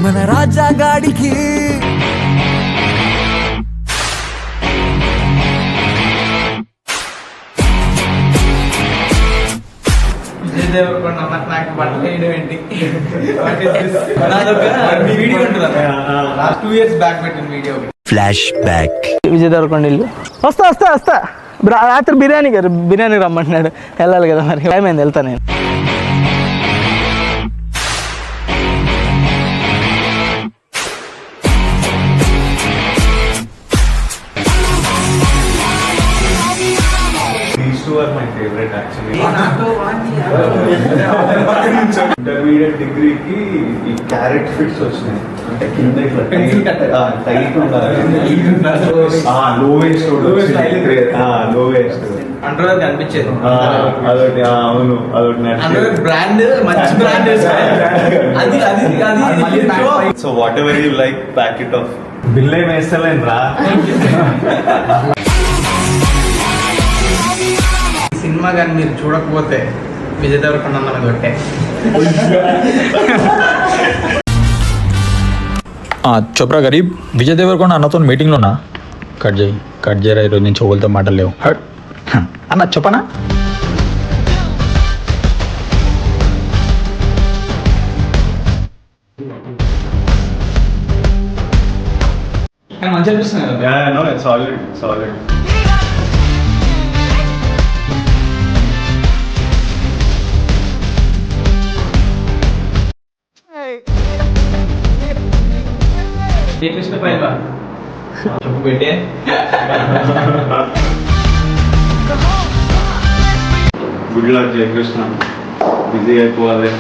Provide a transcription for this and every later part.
మన రాజాగాడికి. నాకు బట్టలు వేయడం ఏంటి? వీడియో ఉంటుంది, లాస్ట్ 2 years బ్యాక్ పెట్టిన video. Flash back. Vijay Deverakonda ఇల్లు. వస్తా రాత్రి బిర్యానీ రమ్మంటున్నాడు, వెళ్ళాలి కదా మరి. టైం అయింది, వెళ్తా నేను. These two are my favorite actually. Intermediate డిగ్రీకి ఈ క్యారెట్ ఫిట్స్ వచ్చినాయి, అంటే కింద ఇట్లా టైట్ ఉండాలి, లో వేస్ట్ లో వేస్ట్ అండర్ కనిపించేది అదొకటి. అవును, అదొకటి బ్రాండ్, మంచి brand. So what ever you like packet of bill ఏం వేస్తలేను రా. సినిమా కానీ మీరు చూడకపోతే విజయ్ దేవరకొండ అన్న కొట్టే. చోప్రా గరీబ్, విజయ్ దేవరకొండ అన్నతో మీటింగ్లోనా? కట్ చేయరా, ఈరోజు నుంచి ఓవల్తో మాటలు లేవు. హట్ అన్న చెప్పనా? మంచిగా అనిపిస్తుంది కదా. No, it's solid. శ్రీకృష్ణ పైల్వా చెప్పు పెట్టే. గుడ్ లక్ జయకృష్ణ, బిజీ అయిపోవాలి.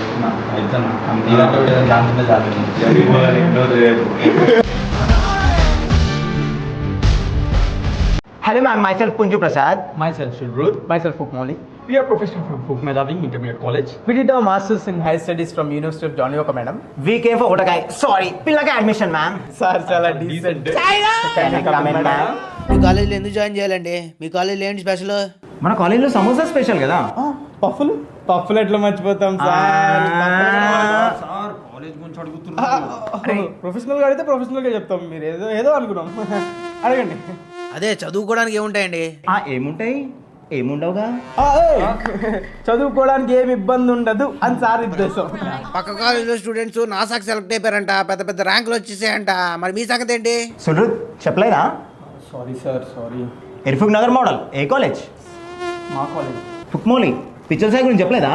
Hello ma'am, myself Punju Prasad. Myself Shudrut. Myself Fukmoli. We are professionals from Fukmedaving Intermediate College. We did our masters in higher studies from University of John Yoka, madam. We came for Otakai. Sorry, Pillaka admission ma'am. Sir, చాలా decent. Can I come in ma'am? మీ కాలేజీలో ఎందుకు join చేయాలండి? మీ కాలేజీలో ఏంటి special? మన కాలేజీలో samosa special కదా. పఫ్ఫులు ఎట్లా మర్చిపోతాం సార్? ప్రొఫెషనల్ గా అడిగితే ప్రొఫెషనల్ గా చెప్తాం, మీరు ఏదో అనుకున్నాం. అడగండి. అదే చదువుకోవడానికి ఏముంటాయండి? ఏముంటాయి? ఏముండవుగా. చదువుకోవడానికి ఏమి ఇబ్బంది ఉండదు అని సార్ ఉద్దేశం. పక్క కాలేజీలో స్టూడెంట్స్ నాసాకి సెలెక్ట్ అయిపోయారంట, పెద్ద పెద్ద ర్యాంకులు వచ్చేసాయంట. మరి మీ సంగతి ఏంటి? సుడ్రుత్ చెప్పలేదా? Sorry sir, sorry. ఇర్ఫుక్ నగర్ మోడల్ ఏ కాలేజ్? మా కాలేజ్. ఫుక్మోలి పిచ్చల్ సాయి గురించి చెప్పలేదా?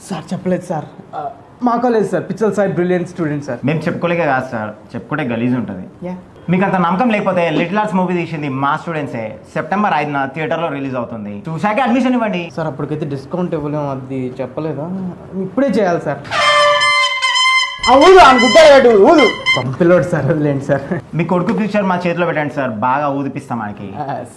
సార్ చెప్పలేదు సార్, మా కాలేజ్ సార్. పిచ్చల్ సాయి బ్రిలియంట్ స్టూడెంట్ సార్. మేము చెప్పుకోలేక కాదు సార్, చెప్పుకుంటే గలీజ్ ఉంటుంది. మీకు అంత నమ్మకం లేకపోతే లిటిల్ ఆర్ట్స్ మూవీ తీసింది మా స్టూడెంట్సే. September 5న థియేటర్లో రిలీజ్ అవుతుంది, చూసాకే అడ్మిషన్ ఇవ్వండి. సార్ అప్పటికైతే డిస్కౌంట్ ఇవ్వలేము, అది చెప్పలేదా? ఇప్పుడే చేయాలి సార్. ఊదు పంపిలోడు సార్, వదిలేండి సార్. మీ కొడుకు ఫ్యూచర్ మా చేతిలో పెట్టండి సార్, బాగా ఊదిపిస్తాం మనకి.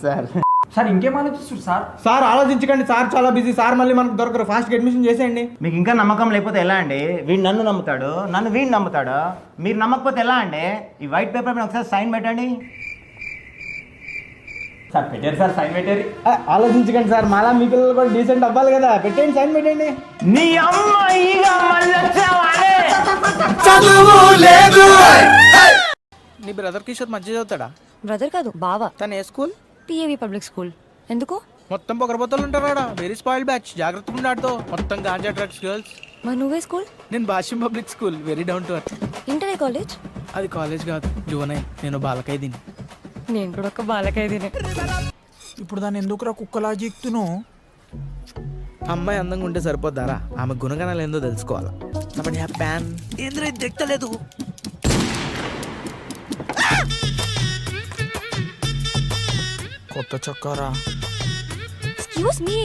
సార్ సార్ ఇంకేం ఆలోచిస్తారు సార్? సార్ ఆలోచించకండి సార్, చాలా బిజీ సార్. మళ్ళీ మనకు దొరకరు, ఫాస్ట్గా అడ్మిషన్ చేసేయండి. మీకు ఇంకా నమ్మకం లేకపోతే ఎలా అండి? వీడు నన్ను నమ్ముతాడు, నన్ను వీడు నమ్ముతాడు. మీరు నమ్మకపోతే ఎలా అండి? ఈ వైట్ పేపర్ మీద ఒకసారి సైన్ పెట్టండి. సార్ పెట్టారు సార్, సైన్ పెట్టారు. ఆలోచించకండి సార్, మాలా మీ పిల్లలు కూడా డీసెంట్ అవ్వాలి కదా. పెట్టండి, సైన్ పెట్టండి. నీ అమ్మాయిగా నీ బ్రదర్ కిషోర్ మంచి చదువుతాడా? బ్రదర్ కాదు, బావా. తను ఏ స్కూల్? పిఏవి public school. ఎందుకు? మొత్తం పొగరబోతలు ఉంటారా? వెరీ స్పాయిల్ బ్యాచ్, జాగ్రత్తగా ఉండాడుతో. మొత్తం గాంజా డ్రగ్స్ గర్ల్స్. మరి నువ్వే స్కూల్? నేను Bhashyam public school, very down to earth. Inter college? అది కాలేజ్ కాదు, జూనై. నేను బాలకైదీని. నేను కూడా ఒక బాలకైదీనే. ఇప్పుడు దాన్ని ఎందుకురా కుక్కలా జీక్తును? అమ్మాయి అందంగా ఉంటే సరిపోద్దారా? ఆమె గుణగణాలు ఏందో తెలుసుకోవాలా. ప్యాన్ ఏంద్ర దిక్కలేదు. కొత్త చొక్కారా. Excuse me.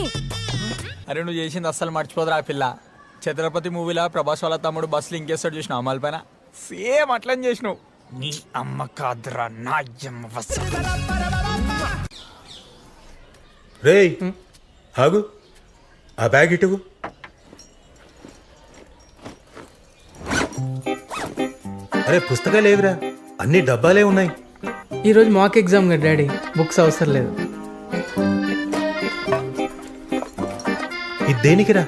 అరే నువ్వు చేసింది అస్సలు మర్చిపోదురా ఆ పిల్ల. ఛత్రపతి మూవీలో ప్రభాస్ వాళ్ళ తమ్ముడు బస్సులు ఇంకేస్తాడు చూసినావు అమ్మాయిల పైన, సేమ్ అట్లని చేసినావు. నీ అమ్మ కాదురా నా అమ్మ. రేయ్ ఆగు, ఆ బ్యాగ్ ఇటువు. అరే పుస్తకాలు ఏవిరా, అన్ని డబ్బాలే ఉన్నాయి. ఈరోజు మాక్ ఎగ్జామ్ కదా డాడీ, బుక్స్ అవసరం లేదు. ఇది దేనికిరా?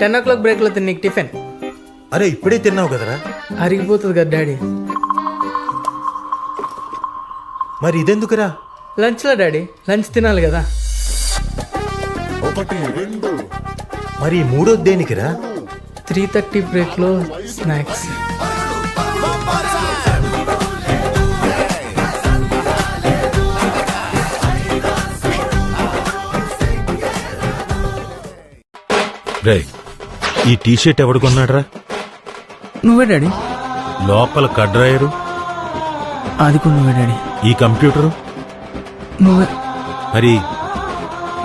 10 o'clock బ్రేక్లో తిన్న టిఫిన్. అరే ఇప్పుడే తిన్నావు కదరా. అరిగిపోతుంది కదా డాడీ. మరి ఇదెందుకురా? లంచ్లో డాడీ, లంచ్ తినాలి కదా. మరి ఈ మూడోది దేనికిరా? 3:30 బ్రేక్లో స్నాక్స్. రే, ఈ టీషర్ట్ ఎవడు కొన్నాడ్రా? నువ్వే డాడీ. లోపల కడ్రాయరు, అది కూడా నువ్వే డాడీ. ఈ కంప్యూటరు. నువ్వే. మరి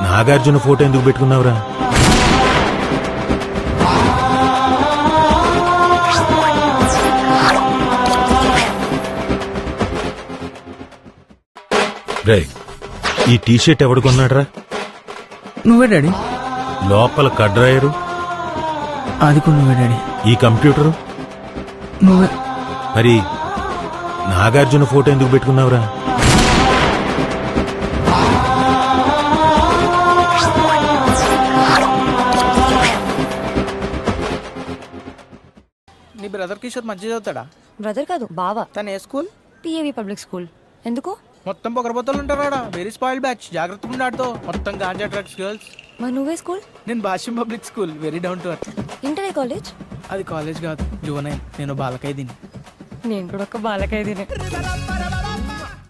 నాగార్జున ఫోటో ఎందుకు పెట్టుకున్నావురా? రే, ఈ టీషర్ట్ ఎవడు కొన్నాడ్రా? నువ్వే డాడీ. లోపల కడ్రాయరు, అది కూడా నువ్వే డాడీ. ఈ కంప్యూటరు. నువ్వే. మరి నాగార్జున ఫోటో ఎందుకు పెట్టుకున్నావురా? నీ బ్రదర్ కిషోర్ మధ్య చదువుతాడా? బ్రదర్ కాదు బావా. తను ఏ స్కూల్? పిఏవి public school. ఎందుకు? మొత్తం పొగరబోతలు ఉంటారా? Very spoiled batch. జాగ్రత్తగా ఉండాడుతో. మొత్తం గాంజా డ్రగ్స్ గర్ల్స్. మరి నువ్వే స్కూల్? నేను Bhashyam public school. Very down to earth. ఇంటరే కాలేజ్? అది కాలేజ్ కాదు, జూనైన్. నేను బాలకైదిని. నేను కూడా ఒక బాలకైదినే.